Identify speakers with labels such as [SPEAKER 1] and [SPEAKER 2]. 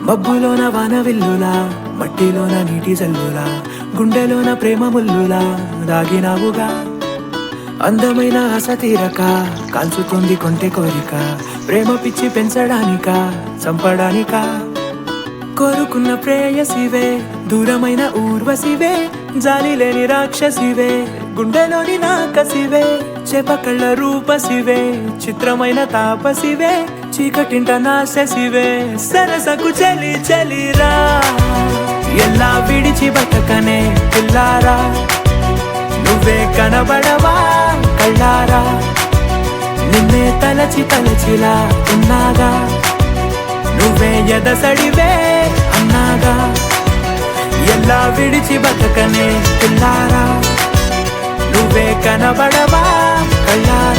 [SPEAKER 1] మబ్బులోన వాన విల్లులా, మట్టిలోన నీటి జల్లులా, గుండెలోన ప్రేమ ముల్లులా దాగినావుగా. అందమైన ఆశ తీరక కాల్చుతుంది కొంటె కోరిక, ప్రేమ పిచ్చి పెంచడానిక చంపడానిక. కోరుకున్న ప్రేయసివే, దూరమైన ఊర్వశివే, జాలి లేని రాక్షసివే, గుండెలోని నాకసివే, చేపకళ్ళ రూపసివే, చిత్రమైన తాపసివే, చీకటింట నాశసివే, సరసకు చలి చలిరా. ఎలా విడిచి బతకనే పిల్లారా, నువ్వే కనబడవా కళ్ళారా, నిన్నే తలచి తలచిలా ఉన్నాగా, నువ్వే ఎదసడివే అన్నాగా. ఎలా విడిచి బతకనే పిల్లారా, నువ్వే కనబడవా కళ్ళారా.